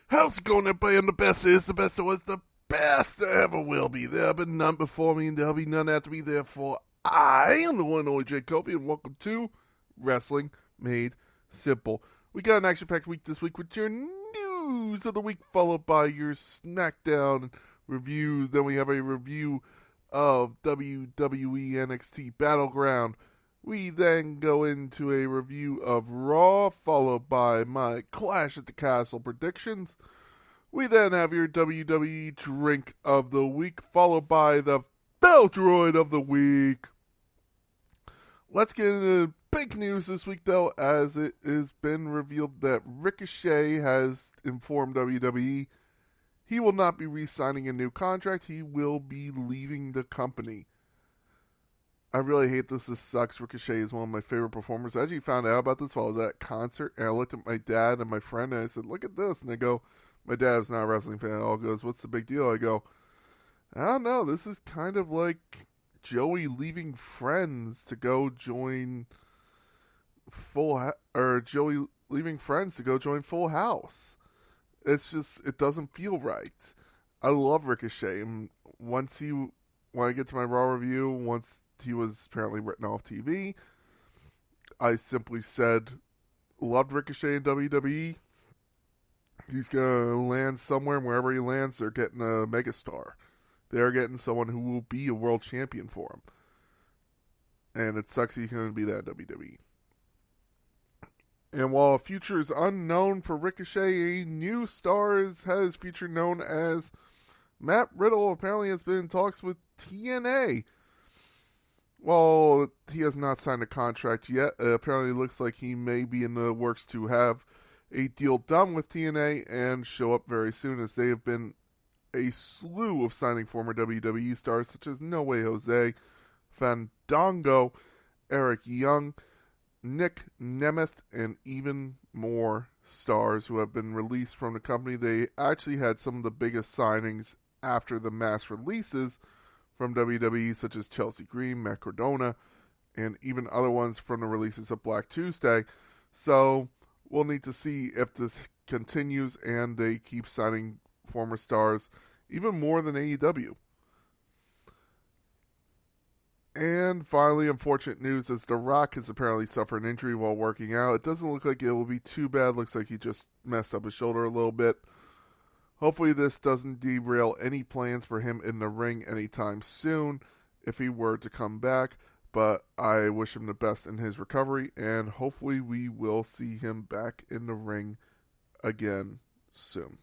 How's it going, everybody? I'm the best is, the best that was, the best that ever will be. There have been none before me, and there'll be none after me. Therefore, I am the one and only Jay Kobe, and welcome to Wrestling Made Simple. We got an action-packed week this week with your news of the week, followed by your SmackDown review. Then we have a review of WWE NXT Battleground. We then go into a review of Raw, followed by my Clash at the Castle predictions. We then have your WWE Drink of the Week, followed by the Bell Droid of the Week. Let's get into big news this week, though, as it has been revealed that Ricochet has informed WWE he will not be re-signing a new contract. He will be leaving the company. I really hate this. This sucks. Ricochet is one of my favorite performers. I actually found out about this while I was at a concert, and I looked at my dad and my friend, and I said, look at this. And they go, my dad's not a wrestling fan at all, goes, what's the big deal? I go, I don't know. This is kind of like Joey leaving Friends to go join Joey leaving Friends to go join Full House. It's just, it doesn't feel right. I love Ricochet, and when I get to my Raw review, once he was apparently written off TV, I simply said, loved Ricochet in WWE. He's going to land somewhere, and wherever he lands, they're getting a megastar. They're getting someone who will be a world champion for him. And it sucks he's going to be that in WWE. And while a future is unknown for Ricochet, a new star has his future known as Matt Riddle. Apparently has been in talks with TNA. Well, he has not signed a contract yet. Apparently it looks like he may be in the works to have a deal done with TNA and show up very soon, as they have been a slew of signing former WWE stars such as No Way Jose, Fandango, Eric Young, Nick Nemeth, and even more stars who have been released from the company. They actually had some of the biggest signings after the mass releases from WWE, such as Chelsea Green, Matt Cardona, and even other ones from the releases of Black Tuesday. So we'll need to see if this continues and they keep signing former stars even more than AEW. And finally, unfortunate news is The Rock has apparently suffered an injury while working out. It doesn't look like it will be too bad. Looks like he just messed up his shoulder a little bit. Hopefully this doesn't derail any plans for him in the ring anytime soon if he were to come back. But I wish him the best in his recovery, and hopefully we will see him back in the ring again soon.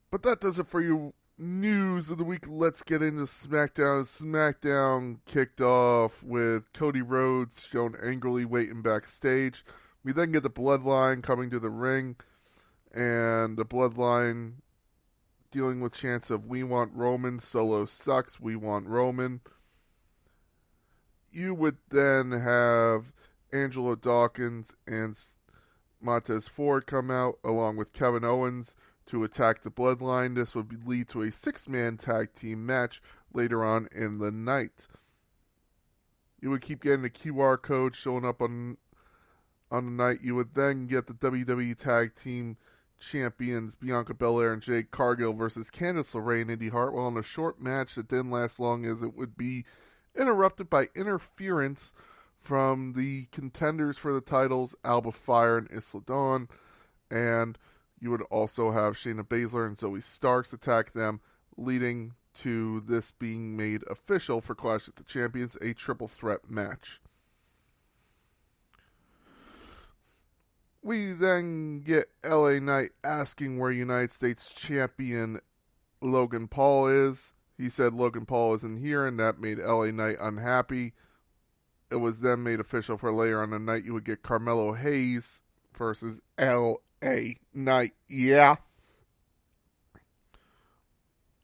But that does it for your news of the week. Let's get into SmackDown. SmackDown kicked off with Cody Rhodes shown angrily waiting backstage. We then get the Bloodline coming to the ring, and the Bloodline dealing with chants of "We want Roman, Solo sucks, we want Roman." You would then have Angelo Dawkins and Montez Ford come out, along with Kevin Owens, to attack the Bloodline. This would lead to a 6-man tag team match later on in the night. You would keep getting the QR code showing up on the night. You would then get the WWE Tag Team Champions Bianca Belair and Jade Cargill versus Candice LeRae and Indy Hartwell in a short match that didn't last long, as it would be interrupted by interference from the contenders for the titles, Alba Fire and Isla Dawn. And you would also have Shayna Baszler and Zoe Starks attack them, leading to this being made official for Clash of the Champions, a triple threat match. We then get LA Knight asking where United States Champion Logan Paul is. He said Logan Paul isn't here, and that made LA Knight unhappy. It was then made official for later on the night. You would get Carmelo Hayes versus LA Knight. Yeah.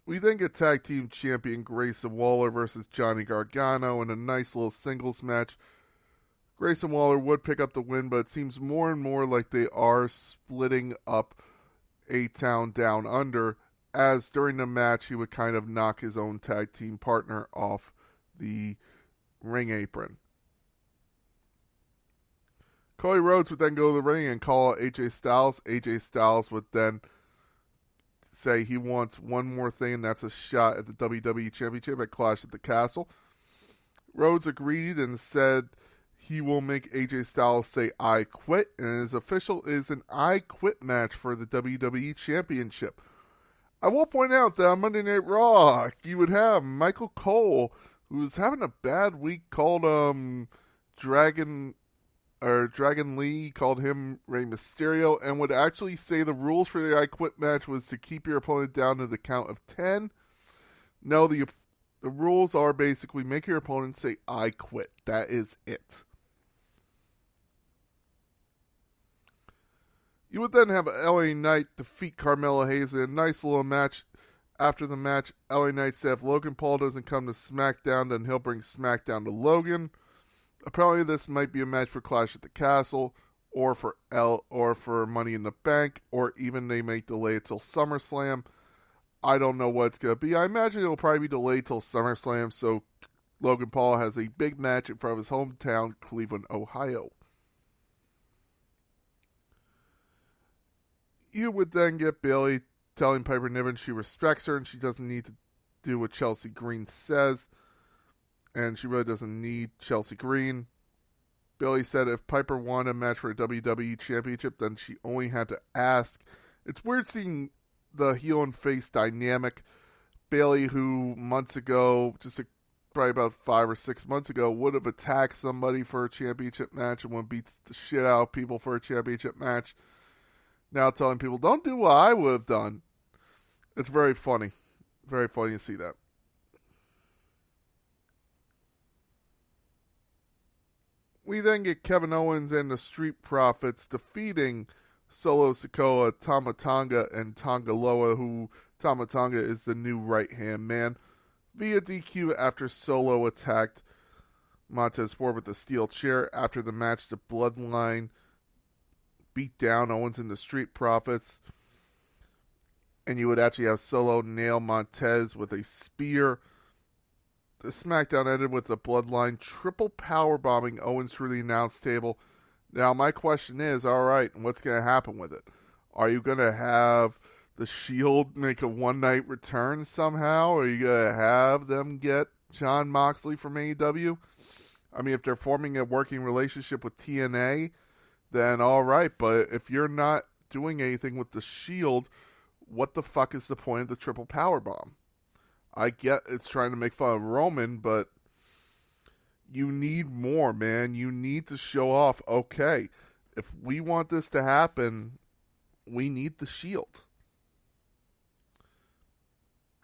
We then get Tag Team Champion Grayson Waller versus Johnny Gargano in a nice little singles match. Grayson Waller would pick up the win, but it seems more and more like they are splitting up A-Town Down Under, as during the match he would kind of knock his own tag team partner off the ring apron. Cody Rhodes would then go to the ring and call AJ Styles. AJ Styles would then say he wants one more thing, and that's a shot at the WWE Championship at Clash at the Castle. Rhodes agreed and said he will make AJ Styles say I quit, and his official is an I quit match for the WWE Championship. I will point out that on Monday Night Raw, you would have Michael Cole, who's having a bad week, called Dragon Lee, called him Rey Mysterio, and would actually say the rules for the I Quit match was to keep your opponent down to the count of 10. No, the rules are basically make your opponent say I quit. That is it. You would then have LA Knight defeat Carmelo Hayes in a nice little match. After the match, LA Knight said if Logan Paul doesn't come to SmackDown, then he'll bring SmackDown to Logan. Apparently, this might be a match for Clash at the Castle, or for Money in the Bank, or even they may delay it till SummerSlam. I don't know what it's going to be. I imagine it'll probably be delayed till SummerSlam, so Logan Paul has a big match in front of his hometown, Cleveland, Ohio. You would then get Bayley telling Piper Niven she respects her and she doesn't need to do what Chelsea Green says. And she really doesn't need Chelsea Green. Bayley said if Piper won a match for a WWE Championship, then she only had to ask. It's weird seeing the heel and face dynamic. Bayley, who months ago, probably about 5 or 6 months ago, would have attacked somebody for a championship match and would beat the shit out of people for a championship match. Now telling people, don't do what I would have done. It's very funny. Very funny to see that. We then get Kevin Owens and the Street Profits defeating Solo Sikoa, Tama Tonga, and Tonga Loa, who Tama Tonga is the new right-hand man, via DQ after Solo attacked Montez Ford with a steel chair. After the match, the Bloodline beat down Owens and the Street Profits, and you would actually have Solo nail Montez with a spear. The SmackDown ended with the Bloodline triple power bombing Owens through the announce table. Now my question is, alright, what's going to happen with it? Are you going to have the Shield make a one-night return somehow? Are you going to have them get Jon Moxley from AEW? I mean, if they're forming a working relationship with TNA, then all right. But if you're not doing anything with the Shield, what the fuck is the point of the triple power bomb? I get it's trying to make fun of Roman, but you need more, man. You need to show off, okay, if we want this to happen, we need the Shield.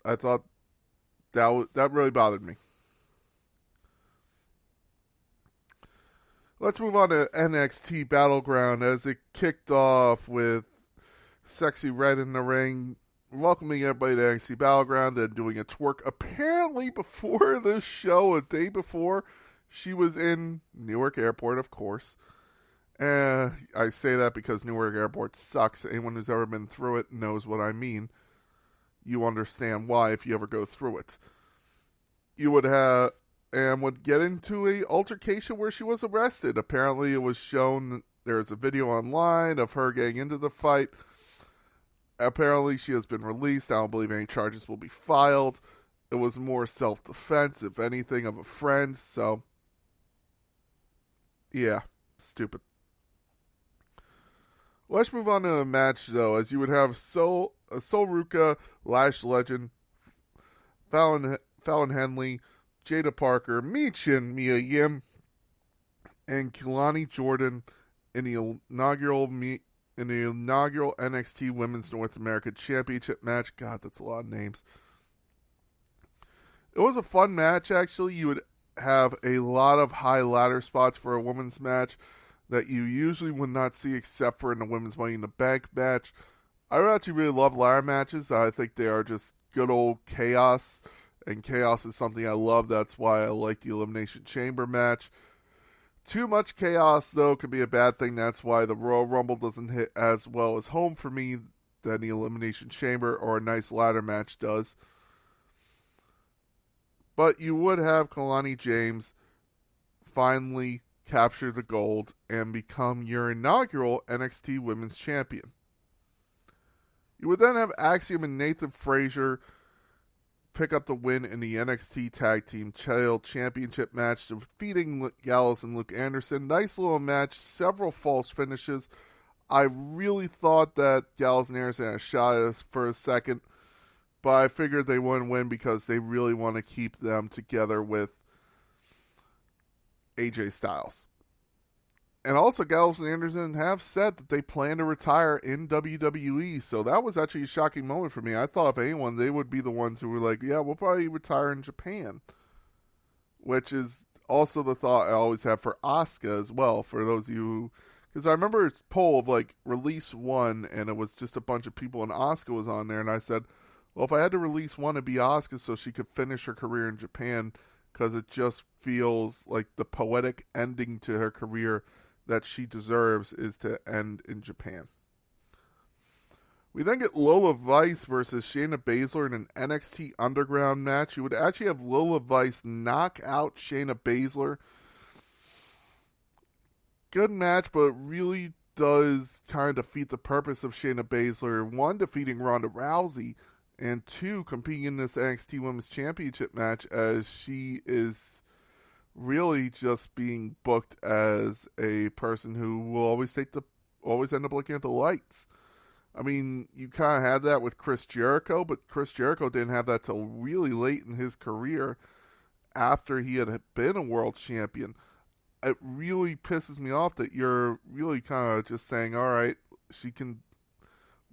I thought that really bothered me. Let's move on to NXT Battleground as it kicked off with Sexy Red in the ring, welcoming everybody to NXT Battleground and doing a twerk. Apparently before this show, a day before, she was in Newark Airport, of course. I say that because Newark Airport sucks. Anyone who's ever been through it knows what I mean. You understand why if you ever go through it. You would have... and would get into a altercation where she was arrested. Apparently it was shown, there's a video online of her getting into the fight. Apparently she has been released. I don't believe any charges will be filed. It was more self-defense, if anything, of a friend. So, yeah, stupid. Let's move on to a match, though, as you would have Sol Ruca, Lash Legend, Fallon Henley, Jada Parker, Michin, Mia Yim, and Kelani Jordan in the inaugural NXT Women's North America Championship match. God, that's a lot of names. It was a fun match, actually. You would have a lot of high ladder spots for a women's match that you usually would not see except for in the Women's Money in the Bank match. I actually really love ladder matches. I think they are just good old chaos. And chaos is something I love. That's why I like the Elimination Chamber match. Too much chaos, though, could be a bad thing. That's why the Royal Rumble doesn't hit as well as home for me than the Elimination Chamber or a nice ladder match does. But you would have Kalani James finally capture the gold, and become your inaugural NXT Women's Champion. You would then have Axiom and Nathan Frazier pick up the win in the NXT Tag Team Championship match, defeating Gallows and Luke Anderson. Nice little match, several false finishes. I really thought that Gallows and Anderson had a shot at us for a second, but I figured they wouldn't win because they really want to keep them together with AJ Styles. And also, Gallows and Anderson have said that they plan to retire in WWE, so that was actually a shocking moment for me. I thought if anyone, they would be the ones who were like, yeah, we'll probably retire in Japan, which is also the thought I always have for Asuka as well, for those of you, because I remember a poll of like release one, and it was just a bunch of people, and Asuka was on there, and I said, well, if I had to release one, it'd be Asuka so she could finish her career in Japan, because it just feels like the poetic ending to her career that she deserves is to end in Japan. We then get Lola Vice versus Shayna Baszler in an NXT Underground match. You would actually have Lola Vice knock out Shayna Baszler. Good match, but it really does kind of defeat the purpose of Shayna Baszler. One, defeating Ronda Rousey, and two, competing in this NXT Women's Championship match as she is really just being booked as a person who will always end up looking at the lights. I mean, you kind of had that with Chris Jericho, but Chris Jericho didn't have that till really late in his career after he had been a world champion. It really pisses me off that you're really kind of just saying, all right, she can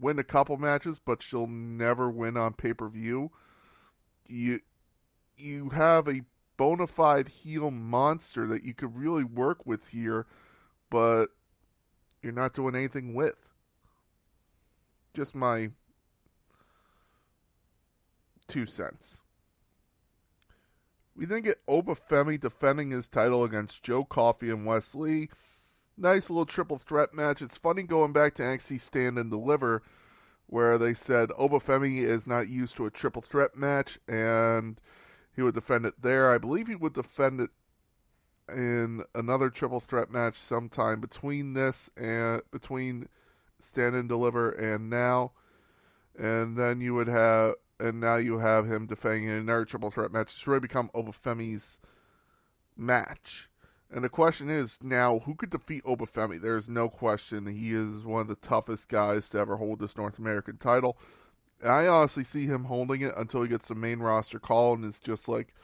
win a couple matches, but she'll never win on pay-per-view. You have a bona fide heel monster that you could really work with here, but you're not doing anything with. Just my 2 cents. We then get Obafemi defending his title against Joe Coffey and Wes Lee. Nice little triple threat match. It's funny going back to NXT Stand and Deliver, where they said Obafemi is not used to a triple threat match, and he would defend it there. I believe he would defend it in another triple threat match sometime between this and between Stand and Deliver and now. And then you would have, and now you have him defending in another triple threat match. It's really become Obafemi's match. And the question is now, who could defeat Obafemi? There's no question he is one of the toughest guys to ever hold this North American title. And I honestly see him holding it until he gets the main roster call and it's just like,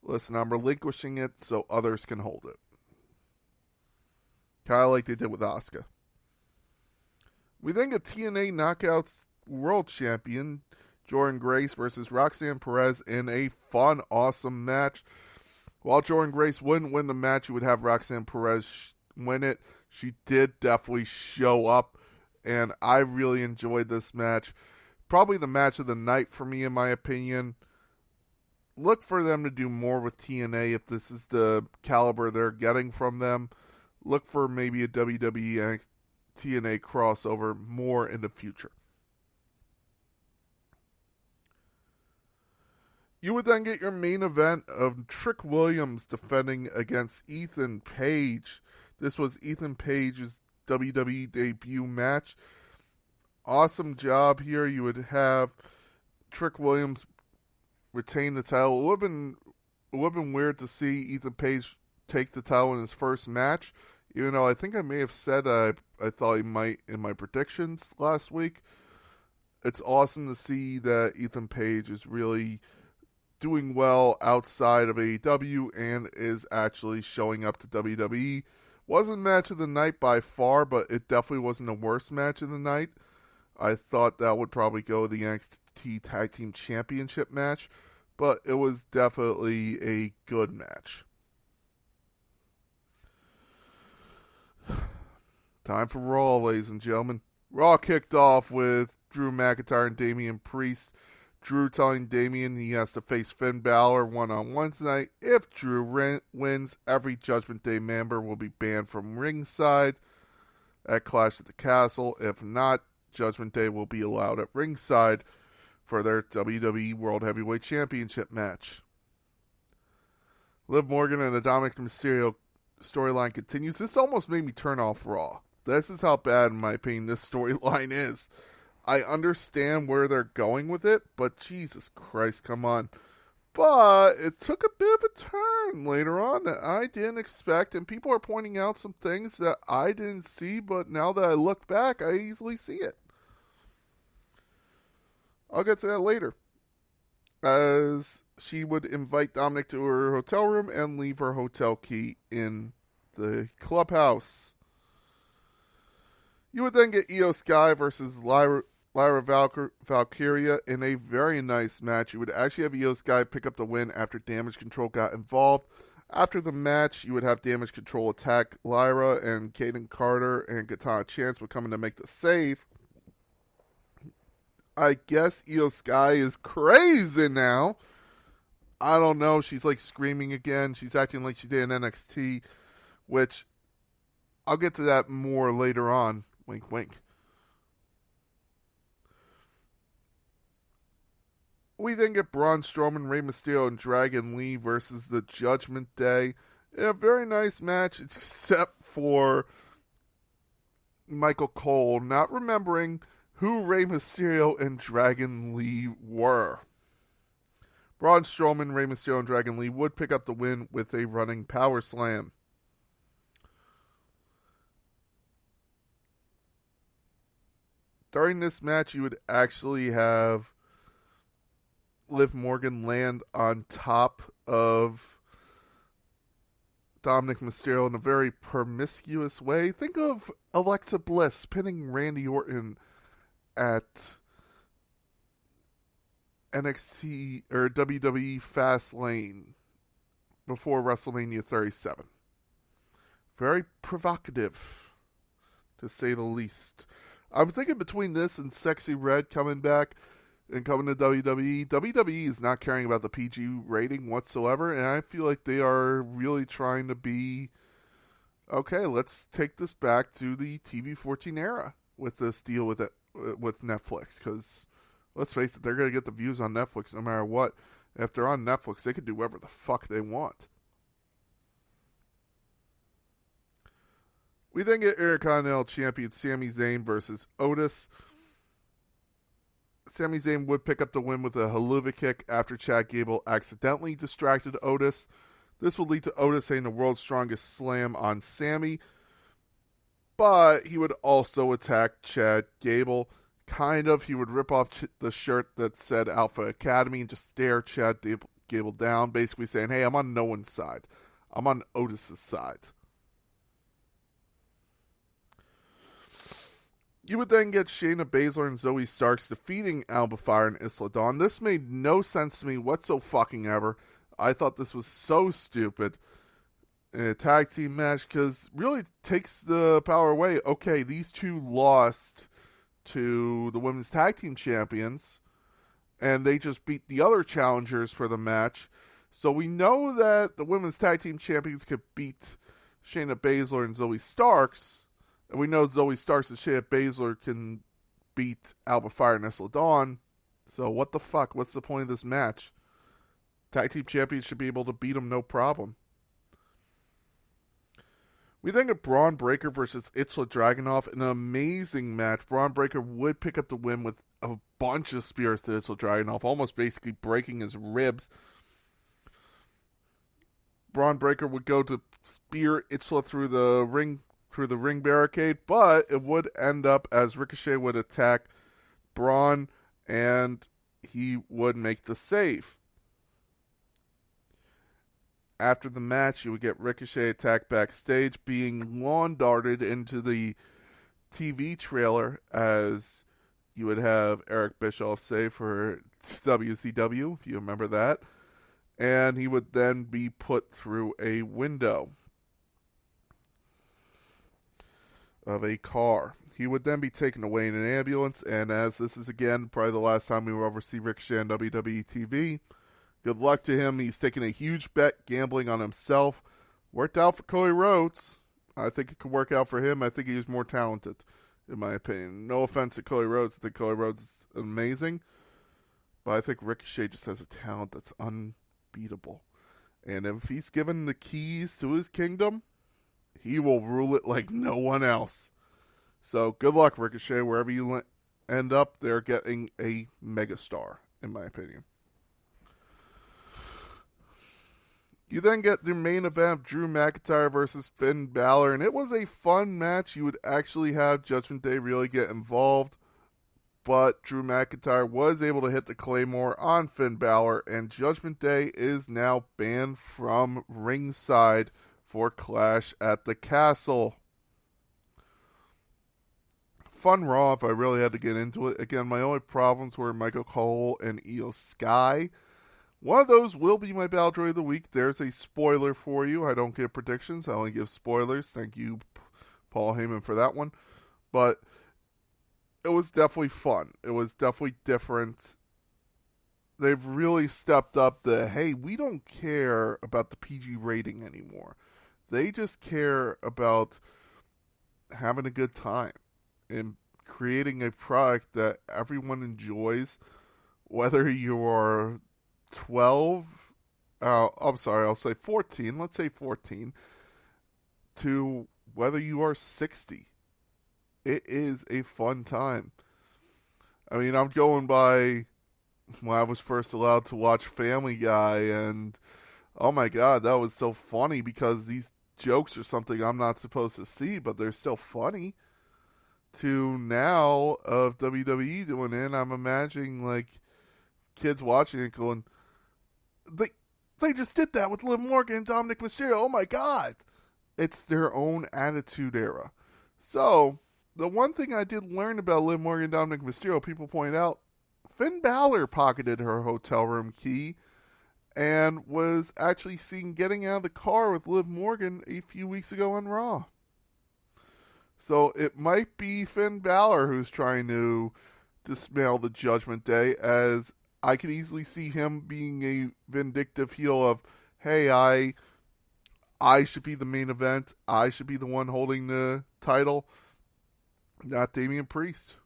listen, I'm relinquishing it so others can hold it. Kind of like they did with Asuka. We then get TNA Knockouts World Champion Jordynne Grace versus Roxanne Perez in a fun, awesome match. While Jordynne Grace wouldn't win the match, you would have Roxanne Perez win it. She did definitely show up, and I really enjoyed this match. Probably the match of the night for me, in my opinion. Look for them to do more with TNA if this is the caliber they're getting from them. Look for maybe a WWE and TNA crossover more in the future. You would then get your main event of Trick Williams defending against Ethan Page. This was Ethan Page's WWE debut match. Awesome job here. You would have Trick Williams retain the title. It would have been weird to see Ethan Page take the title in his first match. Even though I think I may have said I thought he might in my predictions last week. It's awesome to see that Ethan Page is really doing well outside of AEW and is actually showing up to WWE. Wasn't match of the night by far, but it definitely wasn't the worst match of the night. I thought that would probably go the NXT Tag Team Championship match, but it was definitely a good match. Time for Raw, ladies and gentlemen. Raw kicked off with Drew McIntyre and Damian Priest. Drew telling Damian he has to face Finn Balor one-on-one tonight. If Drew wins, every Judgment Day member will be banned from ringside at Clash at the Castle. If not, Judgment Day will be allowed at ringside for their WWE World Heavyweight Championship match. Liv Morgan and Dominic Mysterio storyline continues. This almost made me turn off Raw. This is how bad, in my opinion, this storyline is. I understand where they're going with it, but Jesus Christ, come on. But it took a bit of a turn later on that I didn't expect, and people are pointing out some things that I didn't see, but now that I look back, I easily see it. I'll get to that later. As she would invite Dominic to her hotel room and leave her hotel key in the clubhouse. You would then get Io Sky versus Lyra Valkyria in a very nice match. You would actually have Io Sky pick up the win after Damage Control got involved. After the match, you would have Damage Control attack Lyra, and Kaden Carter and Katana Chance would come in to make the save. I guess Io Sky is crazy now. I don't know. She's like screaming again. She's acting like she did in NXT, which I'll get to that more later on. Wink, wink. We then get Braun Strowman, Rey Mysterio, and Dragon Lee versus the Judgment Day in a very nice match, except for Michael Cole not remembering who Rey Mysterio and Dragon Lee were. Braun Strowman, Rey Mysterio, and Dragon Lee would pick up the win with a running power slam. During this match, you would actually have Liv Morgan land on top of Dominic Mysterio in a very promiscuous way. Think of Alexa Bliss pinning Randy Orton at NXT or WWE Fastlane before WrestleMania 37. Very provocative, to say the least. I'm thinking between this and Sexy Red coming back and coming to WWE, WWE is not caring about the PG rating whatsoever, and I feel like they are really trying to be, okay, let's take this back to the TV-14 era with this deal with Netflix, because let's face it, they're going to get the views on Netflix no matter what. If they're on Netflix, they can do whatever the fuck they want. We then get Intercontinental Champion Sami Zayn versus Otis. Sami Zayn would pick up the win with a Helluva Kick after Chad Gable accidentally distracted Otis. This would lead to Otis saying the world's strongest slam on Sami, but he would also attack Chad Gable. He would rip off the shirt that said Alpha Academy and just stare Chad Gable down, basically saying, hey, I'm on no one's side. I'm on Otis's side. You would then get Shayna Baszler and Zoe Starks defeating Alba Fire and Isla Dawn. This made no sense to me whatsoever. I thought this was so stupid in a tag team match because really takes the power away. Okay, these two lost to the women's tag team champions, and they just beat the other challengers for the match. So we know that the women's tag team champions could beat Shayna Baszler and Zoe Starks. And we know Zoe Starks and Shayna Baszler can beat Alba Fire and Isla Dawn. So what the fuck? What's the point of this match? Tag team champions should be able to beat them no problem. We then get Braun Breaker versus Ilja Dragunov. An amazing match. Braun Breaker would pick up the win with a bunch of spears to Ilja Dragunov, almost basically breaking his ribs. Braun Breaker would go to spear Ilja through the ring barricade, but it would end up as Ricochet would attack Braun, and he would make the save. After the match, you would get Ricochet attacked backstage, being lawn darted into the TV trailer, as you would have Eric Bischoff say for WCW, if you remember that, and he would then be put through a window of a car. He would then be taken away in an ambulance, and as this is again probably the last time we will ever see Ricochet on WWE TV, good luck to him. He's taking a huge bet gambling on himself. Worked out for Cody Rhodes. I think it could work out for him. I think he's more talented, in my opinion. No offense to Cody Rhodes. I think Cody Rhodes is amazing, but I think Ricochet just has a talent that's unbeatable. And if he's given the keys to his kingdom, he will rule it like no one else. So good luck, Ricochet. Wherever you end up, they're getting a megastar, in my opinion. You then get the main event of Drew McIntyre versus Finn Balor, and it was a fun match. You would actually have Judgment Day really get involved, but Drew McIntyre was able to hit the Claymore on Finn Balor, and Judgment Day is now banned from ringside for Clash at the Castle. Fun Raw if I really had to get into it. Again, my only problems were Michael Cole and Io Sky. One of those will be my Battle Droid of the Week. There's a spoiler for you. I don't give predictions. I only give spoilers. Thank you, Paul Heyman, for that one. But it was definitely fun. It was definitely different. They've really stepped up the, hey, we don't care about the PG rating anymore. They just care about having a good time and creating a product that everyone enjoys, whether you are 12, I'll say 14, let's say 14, to whether you are 60. It is a fun time. I mean, I'm going by when I was first allowed to watch Family Guy, and oh my god, that was so funny because these jokes are something I'm not supposed to see, but they're still funny. To now of WWE doing it, I'm imagining like kids watching it going, they just did that with Liv Morgan and Dominic Mysterio. Oh my god. It's their own attitude era. So, the one thing I did learn about Liv Morgan and Dominic Mysterio, people point out, Finn Balor pocketed her hotel room key and was actually seen getting out of the car with Liv Morgan a few weeks ago on Raw. So it might be Finn Balor who's trying to dismantle the Judgment Day, as I could easily see him being a vindictive heel of, hey, I should be the main event. I should be the one holding the title, not Damian Priest.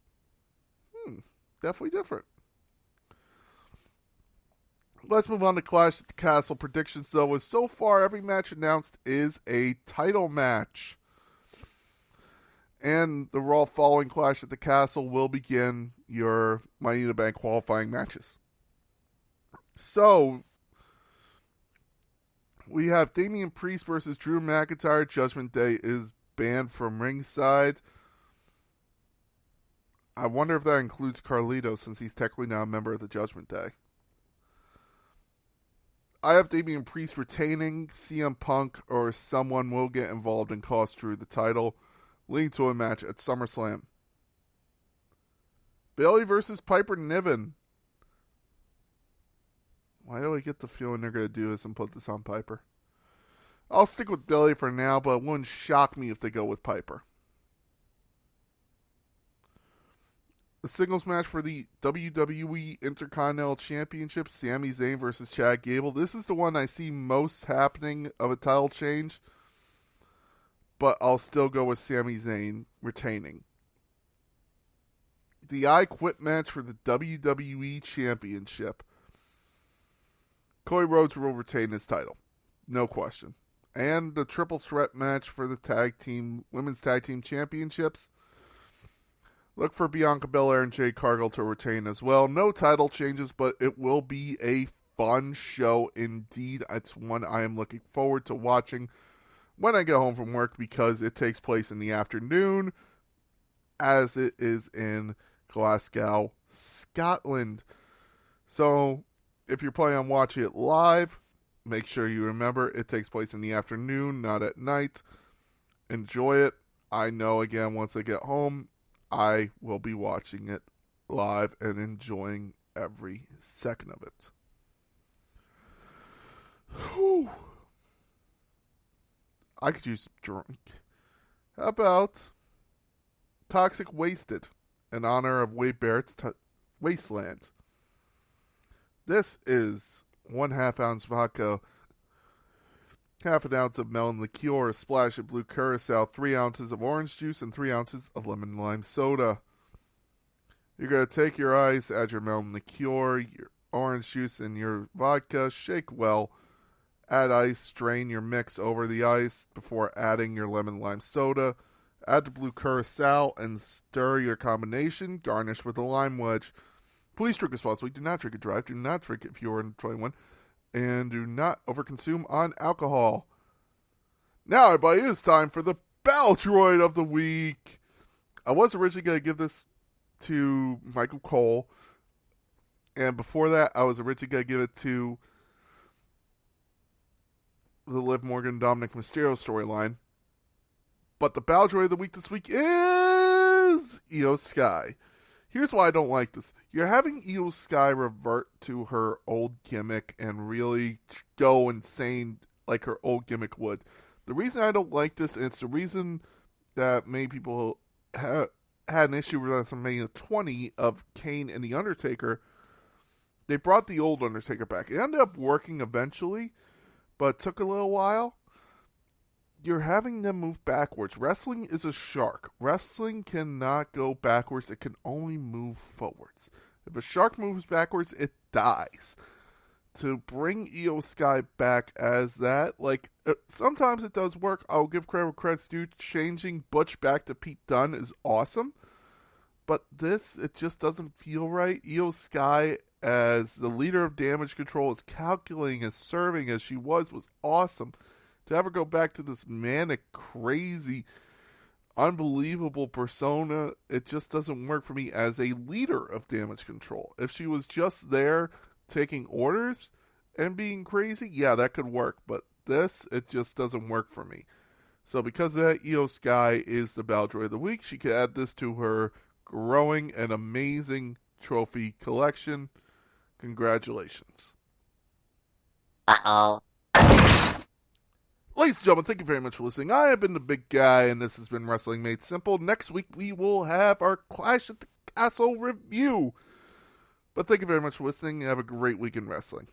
Definitely different. Let's move on to Clash at the Castle predictions, though, as so far every match announced is a title match. And the Raw following Clash at the Castle will begin your Money in the Bank qualifying matches. So, we have Damian Priest versus Drew McIntyre. Judgment Day is banned from ringside. I wonder if that includes Carlito, since he's technically now a member of the Judgment Day. I have Damian Priest retaining. CM Punk or someone will get involved and cost Drew the title, leading to a match at SummerSlam. Bayley versus Piper Niven. Why do I get the feeling they're going to do this and put this on Piper? I'll stick with Bayley for now, but it wouldn't shock me if they go with Piper. The singles match for the WWE Intercontinental Championship, Sami Zayn versus Chad Gable. This is the one I see most happening of a title change, but I'll still go with Sami Zayn retaining. The I Quit match for the WWE Championship. Cody Rhodes will retain his title. No question. And the triple threat match for the women's tag team championships. Look for Bianca Belair and Jade Cargill to retain as well. No title changes, but it will be a fun show indeed. It's one I am looking forward to watching when I get home from work, because it takes place in the afternoon, as it is in Glasgow, Scotland. So, if you're planning on watching it live, make sure you remember it takes place in the afternoon, not at night. Enjoy it. I know, again, once I get home, I will be watching it live and enjoying every second of it. Whew. I could use a drink. How about Toxic Wasted in honor of Wade Barrett's Wasteland? This is 1/2 ounce vodka, 1/2 ounce of melon liqueur, a splash of blue curacao, 3 ounces of orange juice, and 3 ounces of lemon lime soda. You're going to take your ice, add your melon liqueur, your orange juice, and your vodka, shake well, Add ice, strain your mix over the ice before adding your lemon lime soda. Add the blue curacao and stir your combination. Garnish with a lime wedge. Please drink responsibly. Do not drink and drive. Do not drink if you are under 21. And do not overconsume on alcohol. Now, everybody, it is time for the Baldroid of the Week. I was originally going to give this to Michael Cole. And before that, I was originally going to give it to the Liv Morgan Dominic Mysterio storyline. But the Baldroid of the Week this week is Io Sky. Here's why I don't like this. You're having Io Sky revert to her old gimmick and really go insane like her old gimmick would. The reason I don't like this, and it's the reason that many people had an issue with WrestleMania 20 of Kane and The Undertaker, they brought the old Undertaker back. It ended up working eventually, but took a little while. You're having them move backwards. Wrestling is a shark. Wrestling cannot go backwards. It can only move forwards. If a shark moves backwards, it dies. To bring Io Sky back as that, sometimes it does work. I'll give credit where credit's due. Changing Butch back to Pete Dunne is awesome. But this, it just doesn't feel right. Io Sky as the leader of Damage Control, as calculating, as serving as she was awesome. To have her go back to this manic, crazy, unbelievable persona, it just doesn't work for me as a leader of Damage Control. If she was just there taking orders and being crazy, yeah, that could work. But this, it just doesn't work for me. So because of that, Io Sky is the Baldroid of the Week. She could add this to her growing and amazing trophy collection. Congratulations. Uh-oh. Ladies and gentlemen, thank you very much for listening. I have been the Big Guy, and this has been Wrestling Made Simple. Next week, we will have our Clash at the Castle review. But thank you very much for listening. Have a great week in wrestling.